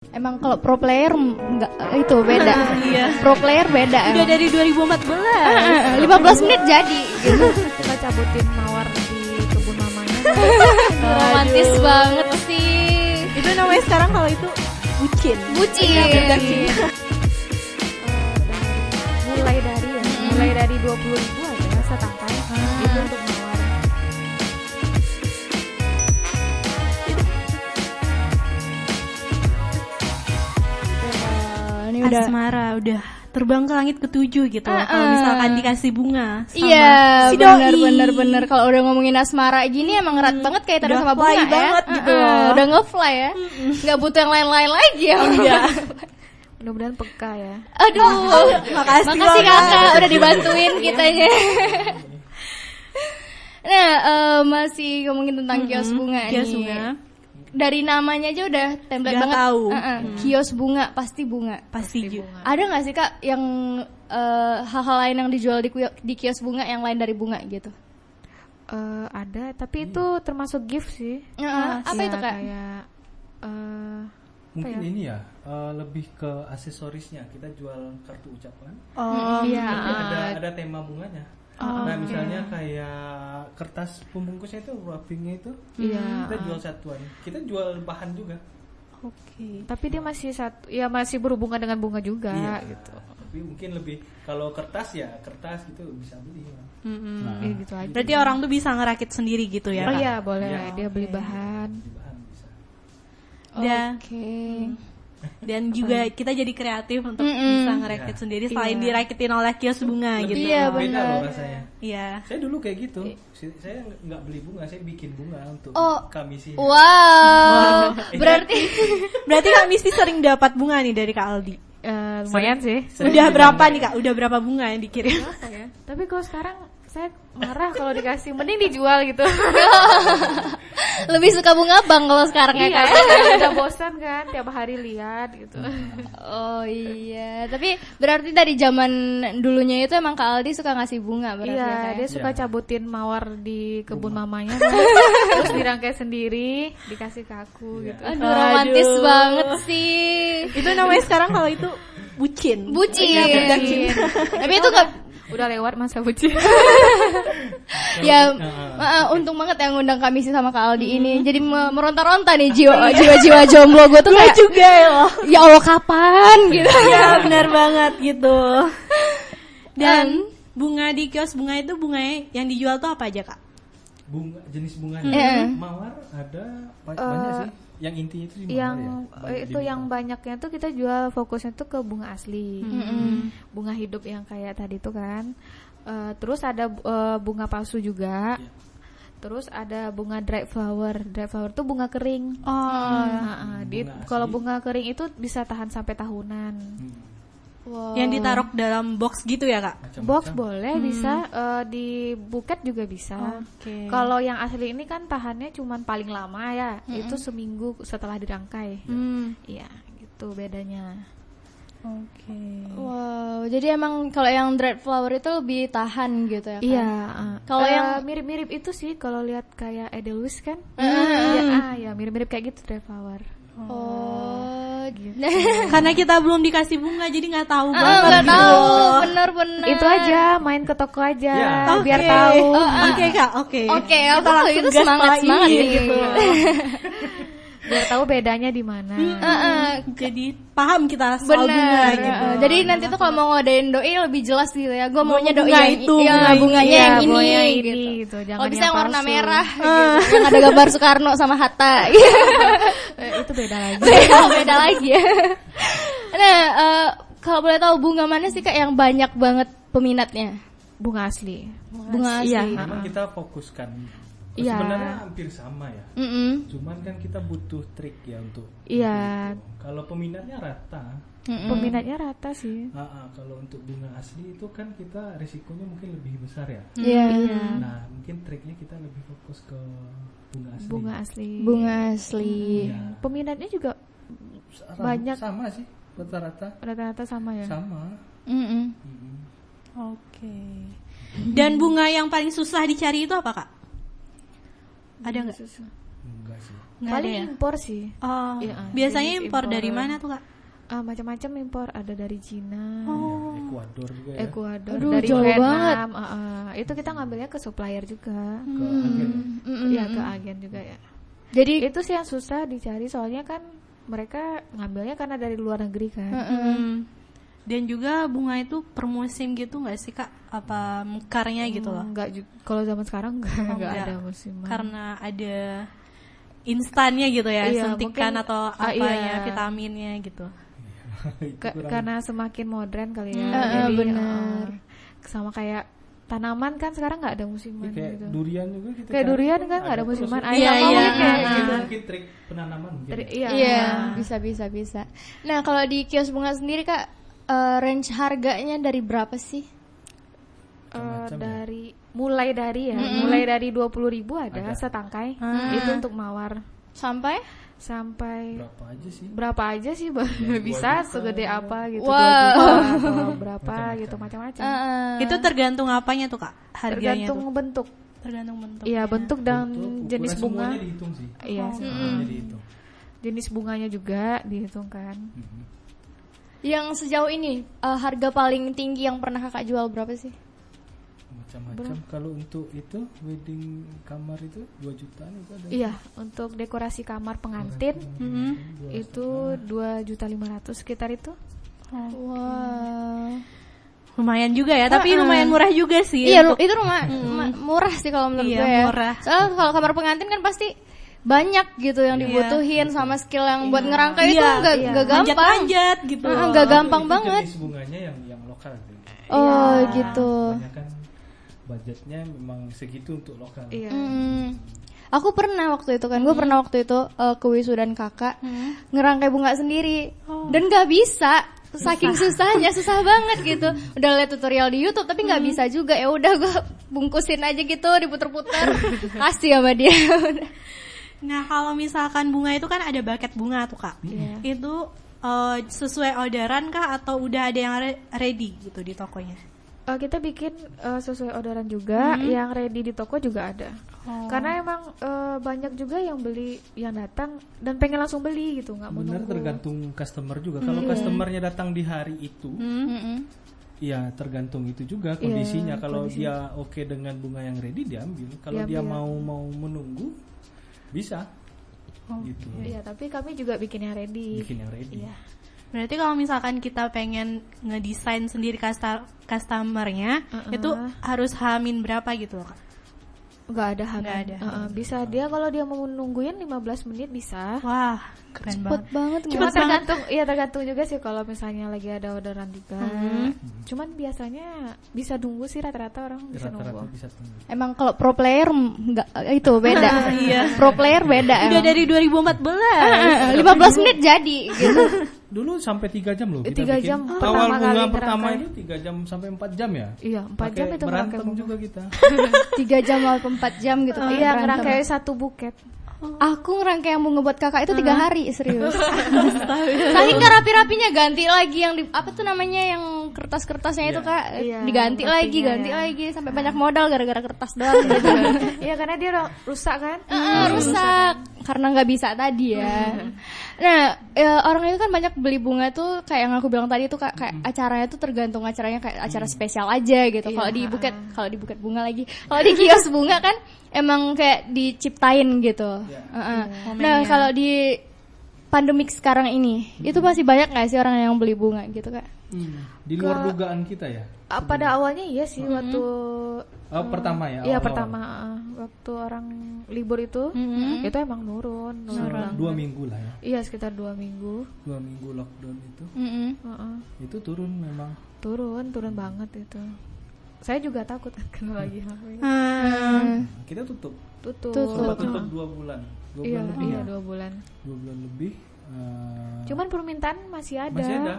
Emang kalau pro player enggak itu beda. Iya. Pro player beda. Udah dari 2014. 15 menit jadi gitu. Kita cabutin mawar di kebun mamanya. Romantis banget sih. Itu namanya sekarang kalau itu bucin. Bucin. Mulai dari 20.000 aja setangkai. Itu untuk mawar. Ini udah Asmara udah terbang ke langit ketujuh gitu. Kalau misalkan dikasih bunga sama iya, si doi. bener. Kalau udah ngomongin asmara gini emang erat banget kayak tadi Udah sama bunga fly ya. banget gitu. Udah nge-fly ya. Nggak butuh yang lain-lain lagi ya. Iya. Mudah-mudahan peka ya. Aduh. Makasih Makasih banget. kakak udah dibantuin kitanya. Nah, masih ngomongin tentang kios bunga nih. Kios bunga. Dari namanya aja udah template Udah banget. tahu. Kios bunga pasti bunga. Pasti juga. Ada nggak sih kak yang hal-hal lain yang dijual di kios bunga yang lain dari bunga gitu? Ada, tapi itu termasuk gift sih. Apa Ya, itu kak? Kayak Mungkin ini ya lebih ke aksesorisnya. Kita jual kartu ucapan. Oh, iya. Tapi ada tema bunganya. Oh, Nah oke. misalnya kayak kertas pembungkusnya itu wrappingnya itu Iya. kita jual satuan. Kita jual bahan juga. Oke. Tapi dia masih berhubungan dengan bunga juga gitu. Tapi mungkin lebih kalau kertas gitu bisa beli. Ya, gitu aja. Berarti orang tuh bisa ngerakit sendiri gitu ya? Oh Kak? iya, boleh. Iya. Dia beli bahan. Beli bahan bisa. Oke. Dan juga kita jadi kreatif untuk bisa ngerakit sendiri selain dirakitin oleh kios bunga gitu. Iya, Beda benar. loh rasanya. Iya. Saya dulu kayak gitu. Saya nggak beli bunga, saya bikin bunga untuk kamisi. Wow. Berarti Berarti Kak Misti sering dapat bunga nih dari Kak Aldi. Lumayan sih. Udah berapa nih Kak? Udah berapa bunga yang dikirim? Tapi kalau sekarang saya marah kalau dikasih, mending dijual gitu. lebih suka bunga bang kalau sekarang ya Iya, kak. udah bosan kan tiap hari lihat gitu. Oh iya. Tapi berarti dari zaman dulunya itu emang Kak Aldi suka ngasih bunga berarti ya, Iya, Kak, ya? dia suka Iya. cabutin mawar di kebun mamanya, terus dirangkai sendiri, dikasih ke aku gitu. Aduh, romantis banget sih. Itu namanya sekarang kalau itu bucin. Bucin. Bucin. Tapi itu gak Udah lewat masa bucin. ya untung banget yang ngundang kami sih sama Kak Aldi ini. Jadi meronta-ronta nih jiwa-jiwa jomblo gue tuh kayak juga ya loh. ya Allah kapan gitu. Iya benar banget gitu. Dan bunga di kios bunga itu bunganya yang dijual tuh apa aja Kak? Bunga jenis bunganya. Mawar ada banyak sih. Yang intinya itu sih mawar Yang ya. Banyak itu jenis yang mawar. banyaknya tuh kita jual fokusnya tuh ke bunga asli, bunga hidup yang kayak tadi tuh kan. Terus ada bunga palsu juga. Iya. Terus ada bunga dry flower. Dry flower tuh bunga kering. Oh, Kalau bunga kering itu bisa tahan sampai tahunan. Wow. yang ditaruh dalam box gitu ya Kak? Macam-macam. Box boleh, bisa di buket juga bisa. Oke. Kalau yang asli ini kan tahannya cuman paling lama ya, itu seminggu setelah dirangkai. Iya, gitu bedanya. Oke. Wow, jadi emang kalau yang dried flower itu lebih tahan gitu ya Kak? Iya. Kalau yang mirip-mirip itu sih kalau lihat kayak Edelweiss kan. Ya mirip-mirip kayak gitu dry flower. oh gitu. Karena kita belum dikasih bunga jadi nggak tahu banget Nggak gitu. tahu, bener-bener. Itu aja, main ke toko aja Ya. biar Oke. tahu. Oke Kak, oke. Oke, Kita aku langsung itu gas semangat lagi nih. gitu. Biar tahu bedanya di mana. Jadi paham kita soal bunga Benar. gitu. Jadi nanti tuh kalau mau ngodain doi lebih jelas gitu ya. Gue maunya doi bunga yang itu, iya, bunga ini. bunganya Iya, yang ini, bunga yang gitu. ini, gitu. Jangan Kalau bisa yang yang warna palsu. merah gitu. Yang ada gambar Soekarno sama Hatta. Itu beda lagi. Beda lagi ya. Nah, kalau boleh tahu bunga mana sih Kak yang banyak banget peminatnya? Bunga asli. Bunga asli. Iya. Memang kita fokuskan. Iya. Sebenarnya hampir sama ya. Cuman kan kita butuh trik ya untuk. Iya, Kalau peminatnya rata. peminatnya rata sih. Kalau untuk bunga asli itu kan kita risikonya mungkin lebih besar ya. Iya. Nah mungkin triknya kita lebih fokus ke bunga asli. Bunga asli. Bunga asli. Iya. Peminatnya juga banyak. Sama sih rata-rata. rata-rata sama ya. Sama. Oke. Dan bunga yang paling susah dicari itu apa Kak? Ada nggak? Enggak sih. Nggak Paling ada ya? impor sih. Oh, Iya, biasanya jenis impor impor. dari mana tuh Kak? Macam-macam impor, ada dari Cina, Ya, Ekuador juga ya. Ekuador, Aduh, dari jauh Vietnam. banget. Itu kita ngambilnya ke supplier juga. Ke agen ya. Ya ke agen juga ya. Jadi Itu sih yang susah dicari, soalnya kan mereka ngambilnya karena dari luar negeri kan. Dan juga bunga itu per musim gitu nggak sih Kak? Apa mekarnya gitu loh? Enggak kalau zaman sekarang enggak enggak. ada musiman. Karena ada instannya gitu ya, Iya, suntikan mungkin, atau apanya, iya. vitaminnya gitu. Itu kurang- Karena semakin modern kali ya. Jadi benar. sama kayak tanaman kan sekarang nggak ada Ya, musiman kayak gitu. durian juga kita Kayak cari durian tuh kan nggak ada terus musiman. itu. Ayam Iya, sama iya. mungkin kayak Itu gitu. mungkin trik penanaman mungkin. Iya. iya, bisa. Nah, kalau di kios bunga sendiri Kak, range harganya dari berapa sih? Macam-macam ya. Mulai dari 20.000 ada setangkai. Itu untuk mawar. Sampai Berapa aja sih? bisa 2 juta. segede apa gitu. Wow. 2 juta atau berapa Macam-macam. gitu, macam-macam. Itu tergantung apanya tuh Kak? Harganya Tergantung tuh. bentuk. Tergantung bentuk. Iya, bentuk dan Bentuk, jenis ukuran bunga. semuanya dihitung sih. Iya, Semuanya dihitung. jenis bunganya juga dihitung kan. Yang sejauh ini harga paling tinggi yang pernah Kakak jual berapa sih? Macam-macam. Kalau untuk itu wedding kamar itu 2 jutaan itu ada. Iya, untuk dekorasi kamar pengantin itu 2.500.000 sekitar itu. Wah. Lumayan juga ya, tapi lumayan murah juga sih. Iya, untuk- itu rumah murah sih kalau menurut Iya, gue ya. murah. Soalnya kalau kamar pengantin kan pasti banyak gitu yang dibutuhin sama skill yang buat ngerangkai itu nggak gampang. Manjat-manjat gitu. Nggak gampang Itu banget. jenis bunganya yang lokal gitu. Oh gitu. Banyak kan budgetnya memang segitu untuk lokal. Iya. Aku pernah waktu itu kan, gue pernah waktu itu ke wisudan kakak ngerangkai bunga sendiri dan nggak bisa, saking susahnya, susah banget gitu. Udah liat tutorial di YouTube tapi nggak bisa juga. Ya udah gue bungkusin aja gitu, diputer-puter, kasih sama dia. Nah, kalau misalkan bunga itu kan ada buket bunga tuh Kak. Itu sesuai orderan kah atau udah ada yang ready gitu di tokonya? Kita bikin sesuai orderan juga, yang ready di toko juga ada. Karena emang banyak juga yang beli, yang datang dan pengen langsung beli gitu, nggak mau Benar, nunggu. tergantung customer juga. Kalau customernya datang di hari itu, ya tergantung itu juga kondisinya. Kalau dia oke dengan bunga yang ready, dia ambil. Kalau dia mau menunggu, bisa. Gitu. Iya, tapi kami juga bikin yang ready. Bikin yang ready. Iya. Berarti kalau misalkan kita pengen ngedesain sendiri customernya, itu harus hamin berapa gitu loh Kak? Nggak ada hamil. Nggak ada. Bisa dia kalau dia mau nungguin 15 menit bisa. Wah, keren Cepet banget. Cuma tergantung juga sih kalau misalnya lagi ada orderan juga. Cuman biasanya bisa nunggu sih, rata-rata orang bisa Rata-rata nunggu. bisa tunggu. Emang kalau pro player nggak itu beda. Pro player beda. Udah Emang. dari 2014. 15 menit jadi gitu. Dulu sampai 3 jam loh kita 3 bikin. jam Awal pertama bunga kali pertama ngerangkai. itu 3 jam sampai 4 jam ya. Iya, 4 jam Pakai itu berantem ngerangkai bunga. juga kita. 3 jam atau 4 jam gitu. Iya, berantem. ngerangkai satu buket. Aku ngerangkai yang bunga buat kakak itu 3 hari, serius. Saking gak rapi-rapinya ganti lagi yang di, apa tuh namanya yang kertas-kertasnya itu kak, Iya, diganti lagi, rapinya ganti ya. lagi sampai banyak modal gara-gara kertas doang gitu. Iya, karena dia rusak kan. Rusak karena nggak bisa tadi ya. Nah, orang itu kan banyak beli bunga tuh kayak yang aku bilang tadi tuh kayak acaranya tuh tergantung acaranya, kayak acara spesial aja gitu. Kalau di buket bunga lagi, kalau di kios bunga kan emang kayak diciptain gitu. Nah, kalau di pandemik sekarang ini itu masih banyak nggak sih orang yang beli bunga gitu kak? Di luar dugaan kita ya. Pada awalnya iya sih waktu Pertama ya. iya awal-awal. pertama waktu orang libur itu emang nurun banget. 2 minggu lah ya. Iya, sekitar 2 minggu. 2 minggu lockdown itu. Itu turun memang. Turun banget itu. Saya juga takut kena lagi hamil. Kita tutup. Tutup. Tutup 2 bulan. 2 Iya, bulan lebih. iya 2 bulan. 2 bulan lebih. Cuman permintaan masih ada.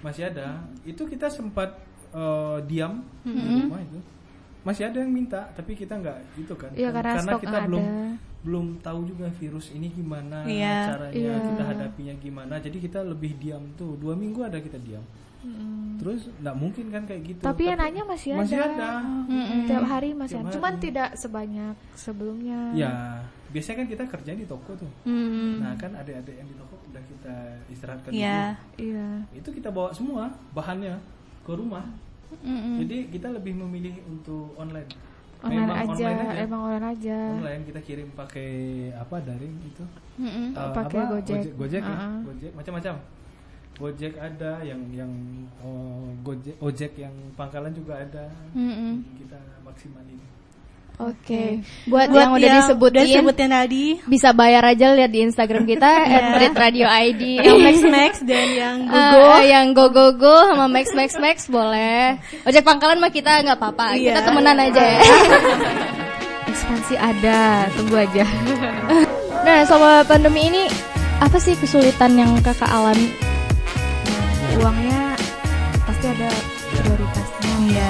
Masih ada. Itu kita sempat diam di rumah itu. Masih ada yang minta, tapi kita nggak itu kan. Iya, karena stok kita ada. belum tahu juga virus ini gimana caranya kita hadapinya gimana. Jadi kita lebih diam tuh 2 minggu ada kita diam. Terus nggak mungkin kan kayak gitu. Tapi yang nanya masih ada. Tiap hari masih ada. Cuman hari. tidak sebanyak sebelumnya. Ya, biasanya kan kita kerja di toko tuh. Nah kan adik-adik yang di toko udah kita istirahatkan dulu. Iya. Itu kita bawa semua bahannya ke rumah. Jadi kita lebih memilih untuk online. Online aja. Online kita kirim pakai daring gitu. Pakai Gojek ya. Gojek macam-macam. Gojek ada yang ojek yang pangkalan juga ada. Kita maksimalin. Oke. Buat yang udah disebutin tadi bisa bayar aja lihat di Instagram kita @radio_id. Yang Max dan yang Gogo yang Go sama Max boleh. Ojek pangkalan mah kita nggak apa-apa. Kita temenan aja ya. Ekspansi ada, tunggu aja. Nah, selama pandemi ini apa sih kesulitan yang kakak alami? Uangnya pasti ada prioritasnya. Iya.